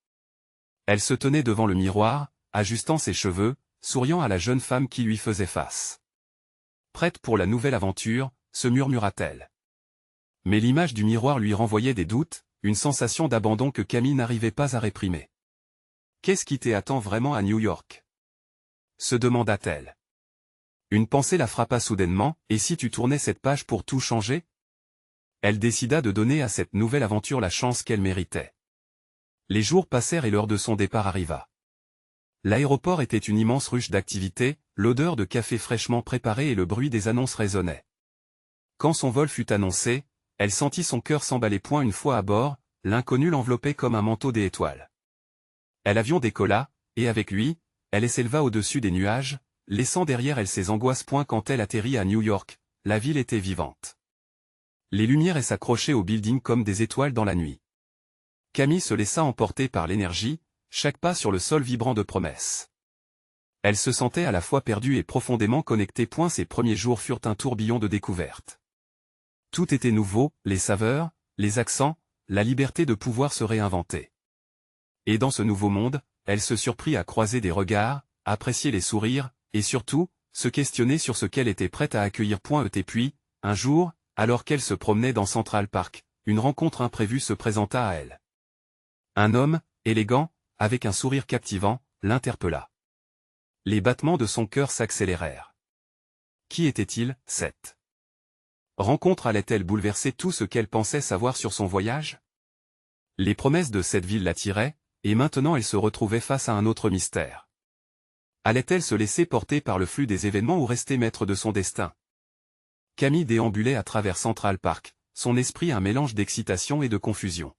Speaker 1: Elle se tenait devant le miroir, ajustant ses cheveux, souriant à la jeune femme qui lui faisait face. « Prête pour la nouvelle aventure », se murmura-t-elle. Mais l'image du miroir lui renvoyait des doutes, une sensation d'abandon que Camille n'arrivait pas à réprimer. « Qu'est-ce qui t'attend vraiment à New York ?» se demanda-t-elle. Une pensée la frappa soudainement, et si tu tournais cette page pour tout changer? Elle décida de donner à cette nouvelle aventure la chance qu'elle méritait. Les jours passèrent et l'heure de son départ arriva. L'aéroport était une immense ruche d'activités, l'odeur de café fraîchement préparé et le bruit des annonces résonnaient. Quand son vol fut annoncé, elle sentit son cœur s'emballer. Une fois à bord, l'inconnu l'enveloppait comme un manteau d'étoiles. L'avion décolla, et avec lui, elle s'éleva au-dessus des nuages, laissant derrière elle ses angoisses. Quand elle atterrit à New York, la ville était vivante. Les lumières s'accrochaient aux buildings comme des étoiles dans la nuit. Camille se laissa emporter par l'énergie, chaque pas sur le sol vibrant de promesses. Elle se sentait à la fois perdue et profondément connectée. Ses premiers jours furent un tourbillon de découvertes. Tout était nouveau, les saveurs, les accents, la liberté de pouvoir se réinventer. Et dans ce nouveau monde, elle se surprit à croiser des regards, apprécier les sourires, et surtout, se questionner sur ce qu'elle était prête à accueillir. Et puis, un jour, alors qu'elle se promenait dans Central Park, une rencontre imprévue se présenta à elle. Un homme, élégant, avec un sourire captivant, l'interpella. Les battements de son cœur s'accélérèrent. Qui était-il, cette rencontre allait-elle bouleverser tout ce qu'elle pensait savoir sur son voyage? Les promesses de cette ville l'attiraient, et maintenant elle se retrouvait face à un autre mystère. Allait-elle se laisser porter par le flux des événements ou rester maître de son destin? Camille déambulait à travers Central Park, son esprit un mélange d'excitation et de confusion.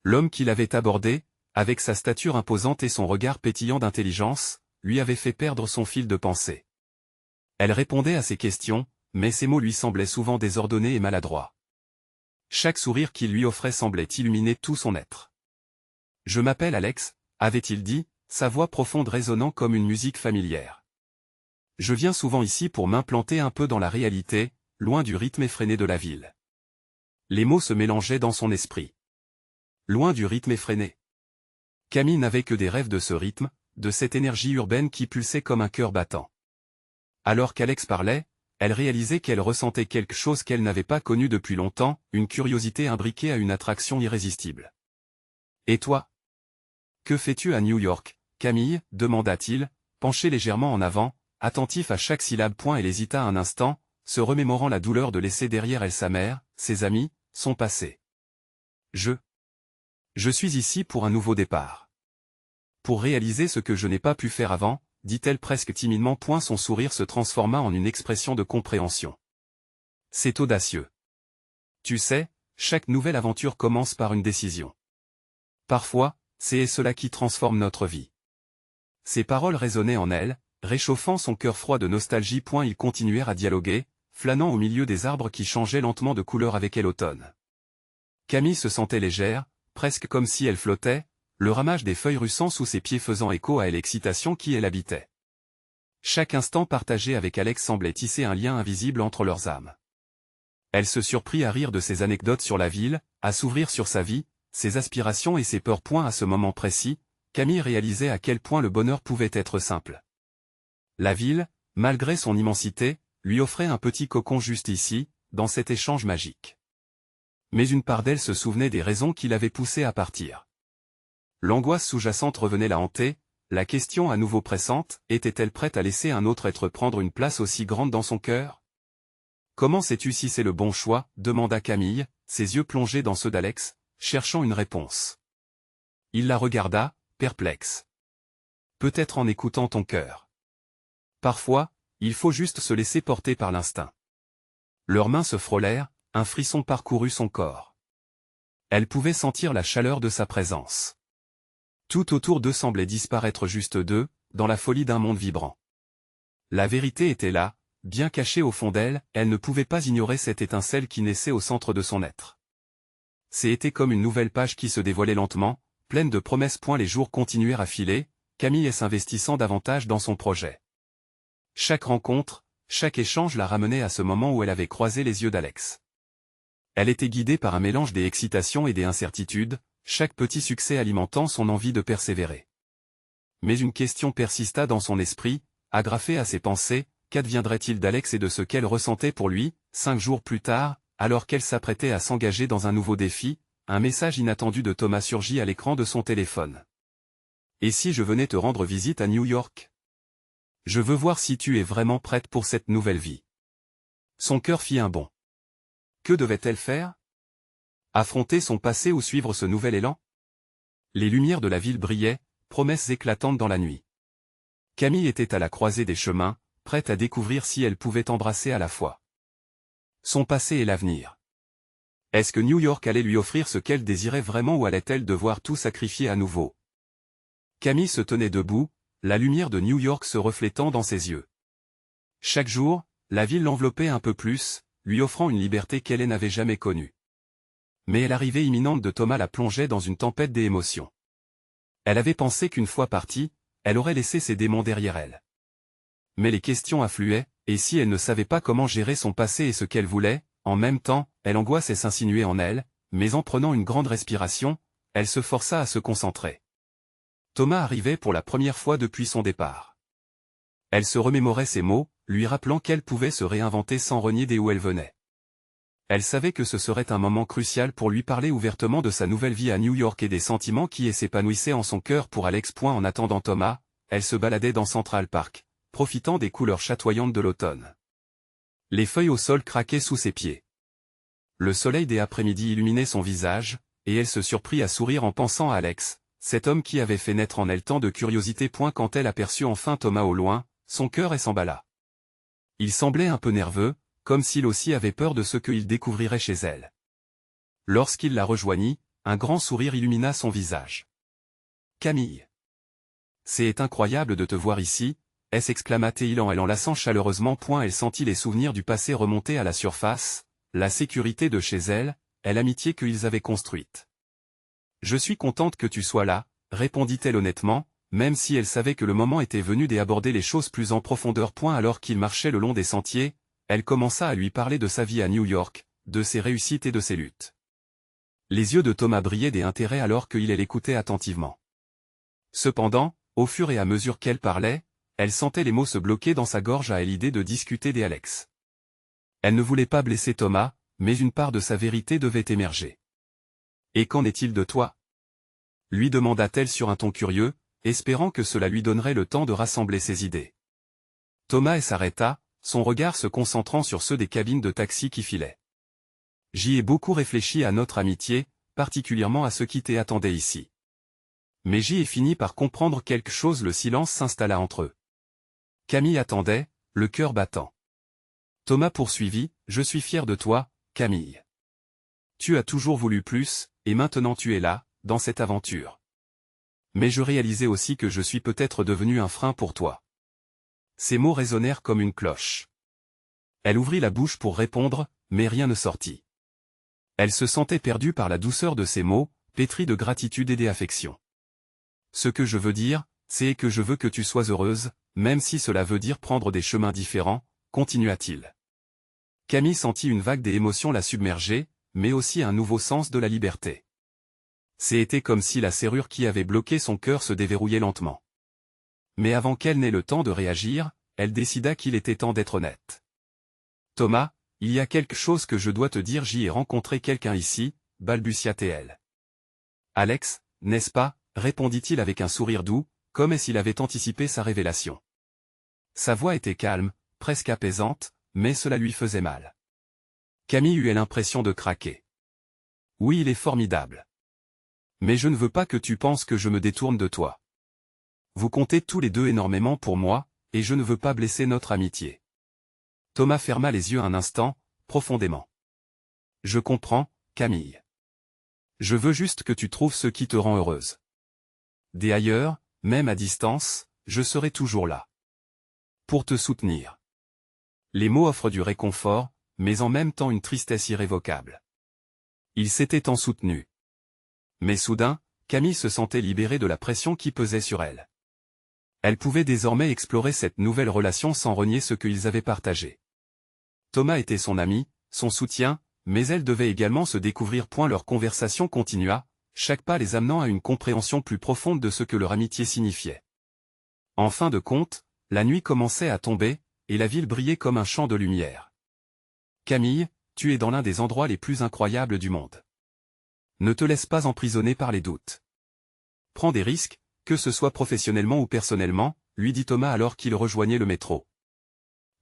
Speaker 1: L'homme qui l'avait abordé, avec sa stature imposante et son regard pétillant d'intelligence, lui avait fait perdre son fil de pensée. Elle répondait à ses questions, mais ses mots lui semblaient souvent désordonnés et maladroits. Chaque sourire qu'il lui offrait semblait illuminer tout son être. « Je m'appelle Alex », avait-il dit, sa voix profonde résonnant comme une musique familière. « Je viens souvent ici pour m'implanter un peu dans la réalité, loin du rythme effréné de la ville. » Les mots se mélangeaient dans son esprit. Loin du rythme effréné. Camille n'avait que des rêves de ce rythme, de cette énergie urbaine qui pulsait comme un cœur battant. Alors qu'Alex parlait, elle réalisait qu'elle ressentait quelque chose qu'elle n'avait pas connu depuis longtemps, une curiosité imbriquée à une attraction irrésistible. « Et toi? Que fais-tu à New York, Camille ?» demanda-t-il, penché légèrement en avant, attentif à chaque syllabe. Elle hésita un instant, se remémorant la douleur de laisser derrière elle sa mère, ses amis, son passé. Je suis ici pour un nouveau départ. Pour réaliser ce que je n'ai pas pu faire avant, dit-elle presque timidement. Son sourire se transforma en une expression de compréhension. C'est audacieux. Tu sais, chaque nouvelle aventure commence par une décision. Parfois, c'est cela qui transforme notre vie. Ces paroles résonnaient en elle, réchauffant son cœur froid de nostalgie. Ils continuèrent à dialoguer, flânant au milieu des arbres qui changeaient lentement de couleur avec l'automne. Camille se sentait légère, presque comme si elle flottait, le ramage des feuilles ruissant sous ses pieds faisant écho à l'excitation qui elle habitait. Chaque instant partagé avec Alex semblait tisser un lien invisible entre leurs âmes. Elle se surprit à rire de ses anecdotes sur la ville, à s'ouvrir sur sa vie, ses aspirations et ses peurs. À ce moment précis, Camille réalisait à quel point le bonheur pouvait être simple. La ville, malgré son immensité, lui offrait un petit cocon juste ici, dans cet échange magique. Mais une part d'elle se souvenait des raisons qui l'avaient poussée à partir. L'angoisse sous-jacente revenait la hanter, la question à nouveau pressante, était-elle prête à laisser un autre être prendre une place aussi grande dans son cœur? Comment sais-tu si c'est le bon choix? Demanda Camille, ses yeux plongés dans ceux d'Alex, cherchant une réponse. Il la regarda, perplexe. Peut-être en écoutant ton cœur. Parfois, il faut juste se laisser porter par l'instinct. Leurs mains se frôlèrent, un frisson parcourut son corps. Elle pouvait sentir la chaleur de sa présence. Tout autour d'eux semblait disparaître juste d'eux, dans la folie d'un monde vibrant. La vérité était là, bien cachée au fond d'elle, elle ne pouvait pas ignorer cette étincelle qui naissait au centre de son être. C'était comme une nouvelle page qui se dévoilait lentement, pleine de promesses. Les jours continuèrent à filer, Camille s'investissant davantage dans son projet. Chaque rencontre, chaque échange la ramenait à ce moment où elle avait croisé les yeux d'Alex. Elle était guidée par un mélange des excitations et des incertitudes, chaque petit succès alimentant son envie de persévérer. Mais une question persista dans son esprit, agrafée à ses pensées, qu'adviendrait-il d'Alex et de ce qu'elle ressentait pour lui? 5 jours plus tard, alors qu'elle s'apprêtait à s'engager dans un nouveau défi, un message inattendu de Thomas surgit à l'écran de son téléphone. « Et si je venais te rendre visite à New York? Je veux voir si tu es vraiment prête pour cette nouvelle vie. » Son cœur fit un bond. Que devait-elle faire? Affronter son passé ou suivre ce nouvel élan? Les lumières de la ville brillaient, promesses éclatantes dans la nuit. Camille était à la croisée des chemins, prête à découvrir si elle pouvait embrasser à la fois son passé et l'avenir. Est-ce que New York allait lui offrir ce qu'elle désirait vraiment ou allait-elle devoir tout sacrifier à nouveau? Camille se tenait debout, la lumière de New York se reflétant dans ses yeux. Chaque jour, la ville l'enveloppait un peu plus, lui offrant une liberté qu'elle n'avait jamais connue. Mais l'arrivée imminente de Thomas la plongeait dans une tempête d'émotions. Elle avait pensé qu'une fois partie, elle aurait laissé ses démons derrière elle. Mais les questions affluaient, et si elle ne savait pas comment gérer son passé et ce qu'elle voulait, en même temps, l'angoisse s'insinuait en elle, mais en prenant une grande respiration, elle se força à se concentrer. Thomas arrivait pour la première fois depuis son départ. Elle se remémorait ses mots, lui rappelant qu'elle pouvait se réinventer sans renier d'où elle venait. Elle savait que ce serait un moment crucial pour lui parler ouvertement de sa nouvelle vie à New York et des sentiments qui s'épanouissaient en son cœur pour Alex. En attendant Thomas, elle se baladait dans Central Park, profitant des couleurs chatoyantes de l'automne. Les feuilles au sol craquaient sous ses pieds. Le soleil des après-midi illuminait son visage, et elle se surprit à sourire en pensant à Alex, cet homme qui avait fait naître en elle tant de curiosité. Quand elle aperçut enfin Thomas au loin, son cœur s'emballa. Il semblait un peu nerveux, comme s'il aussi avait peur de ce qu'il découvrirait chez elle. Lorsqu'il la rejoignit, un grand sourire illumina son visage. « Camille. C'est incroyable de te voir ici, » s'exclama-t-il en l'enlaçant chaleureusement. Elle sentit les souvenirs du passé remonter à la surface, la sécurité de chez elle, l'amitié qu'ils avaient construite. « Je suis contente que tu sois là, » répondit-elle honnêtement, même si elle savait que le moment était venu d'aborder les choses plus en profondeur. Alors qu'il marchait le long des sentiers, elle commença à lui parler de sa vie à New York, de ses réussites et de ses luttes. Les yeux de Thomas brillaient d'intérêt alors qu'il l'écoutait attentivement. Cependant, Au fur et à mesure qu'elle parlait, elle sentait les mots se bloquer dans sa gorge à l'idée de discuter d'Alex. Elle ne voulait pas blesser Thomas, mais une part de sa vérité devait émerger. « Et qu'en est-il de toi ?» lui demanda-t-elle sur un ton curieux, espérant que cela lui donnerait le temps de rassembler ses idées. Thomas s'arrêta, son regard se concentrant sur ceux des cabines de taxi qui filaient. « J'y ai beaucoup réfléchi à notre amitié, particulièrement à ce qui t'attendait ici. Mais j'y ai fini par comprendre quelque chose. » Le silence s'installa entre eux. Camille attendait, le cœur battant. Thomas poursuivit, « Je suis fier de toi, Camille. Tu as toujours voulu plus, et maintenant tu es là, dans cette aventure. Mais je réalisais aussi que je suis peut-être devenu un frein pour toi. » Ces mots résonnèrent comme une cloche. Elle ouvrit la bouche pour répondre, mais rien ne sortit. Elle se sentait perdue par la douceur de ces mots, pétris de gratitude et d'affection. « Ce que je veux dire, c'est que je veux que tu sois heureuse, même si cela veut dire prendre des chemins différents, » continua-t-il. Camille sentit une vague d'émotions la submerger, mais aussi un nouveau sens de la liberté. C'était comme si la serrure qui avait bloqué son cœur se déverrouillait lentement. Mais avant qu'elle n'ait le temps de réagir, elle décida qu'il était temps d'être honnête. « Thomas, il y a quelque chose que je dois te dire. J'y ai rencontré quelqu'un ici, » balbutia-t-elle. « Alex, n'est-ce pas ?» répondit-il avec un sourire doux, comme s'il avait anticipé sa révélation. Sa voix était calme, presque apaisante, mais cela lui faisait mal. Camille eut l'impression de craquer. « Oui, il est formidable. Mais je ne veux pas que tu penses que je me détourne de toi. Vous comptez tous les deux énormément pour moi, et je ne veux pas blesser notre amitié. » Thomas ferma les yeux un instant, profondément. « Je comprends, Camille. Je veux juste que tu trouves ce qui te rend heureuse. Dès ailleurs, même à distance, je serai toujours là. Pour te soutenir. » Les mots offrent du réconfort, mais en même temps une tristesse irrévocable. Ils s'étaient tant soutenus. Mais soudain, Camille se sentait libérée de la pression qui pesait sur elle. Elle pouvait désormais explorer cette nouvelle relation sans renier ce qu'ils avaient partagé. Thomas était son ami, son soutien, mais elle devait également se découvrir. Leur conversation continua, chaque pas les amenant à une compréhension plus profonde de ce que leur amitié signifiait. En fin de compte, la nuit commençait à tomber, et la ville brillait comme un champ de lumière. « Camille, tu es dans l'un des endroits les plus incroyables du monde. Ne te laisse pas emprisonner par les doutes. Prends des risques, que ce soit professionnellement ou personnellement, » lui dit Thomas alors qu'il rejoignait le métro.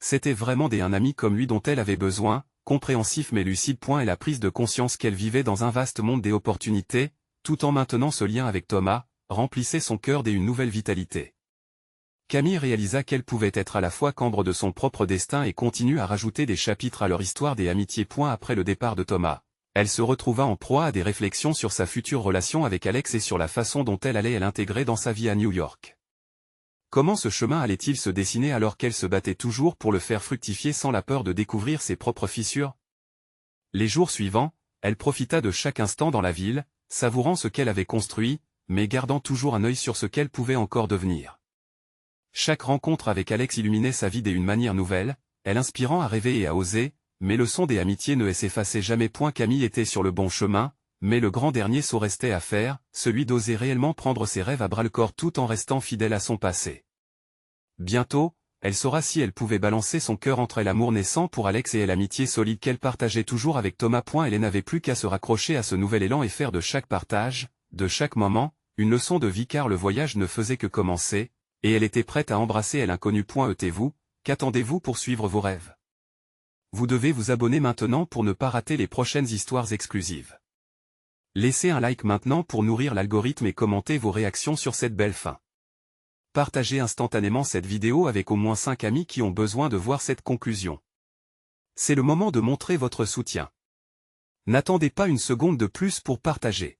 Speaker 1: C'était vraiment un ami comme lui dont elle avait besoin, compréhensif mais lucide. Et la prise de conscience qu'elle vivait dans un vaste monde des opportunités, tout en maintenant ce lien avec Thomas, remplissait son cœur d'une nouvelle vitalité. Camille réalisa qu'elle pouvait être à la fois cambre de son propre destin et continue à rajouter des chapitres à leur histoire des amitiés. Après le départ de Thomas, elle se retrouva en proie à des réflexions sur sa future relation avec Alex et sur la façon dont elle allait l'intégrer dans sa vie à New York. Comment ce chemin allait-il se dessiner alors qu'elle se battait toujours pour le faire fructifier sans la peur de découvrir ses propres fissures? Les jours suivants, elle profita de chaque instant dans la ville, savourant ce qu'elle avait construit, mais gardant toujours un œil sur ce qu'elle pouvait encore devenir. Chaque rencontre avec Alex illuminait sa vie d'une manière nouvelle, elle inspirant à rêver et à oser, mais le son des amitiés ne s'effaçait jamais. Camille était sur le bon chemin, mais le grand dernier saut restait à faire, celui d'oser réellement prendre ses rêves à bras-le-corps tout en restant fidèle à son passé. Bientôt, elle saura si elle pouvait balancer son cœur entre l'amour naissant pour Alex et l'amitié solide qu'elle partageait toujours avec Thomas. Elle n'avait plus qu'à se raccrocher à ce nouvel élan et faire de chaque partage, de chaque moment, une leçon de vie car le voyage ne faisait que commencer, et elle était prête à embrasser l'inconnu. Vous, qu'attendez-vous pour suivre vos rêves? Vous devez vous abonner maintenant pour ne pas rater les prochaines histoires exclusives. Laissez un like maintenant pour nourrir l'algorithme et commentez vos réactions sur cette belle fin. Partagez instantanément cette vidéo avec au moins 5 amis qui ont besoin de voir cette conclusion. C'est le moment de montrer votre soutien. N'attendez pas une seconde de plus pour partager.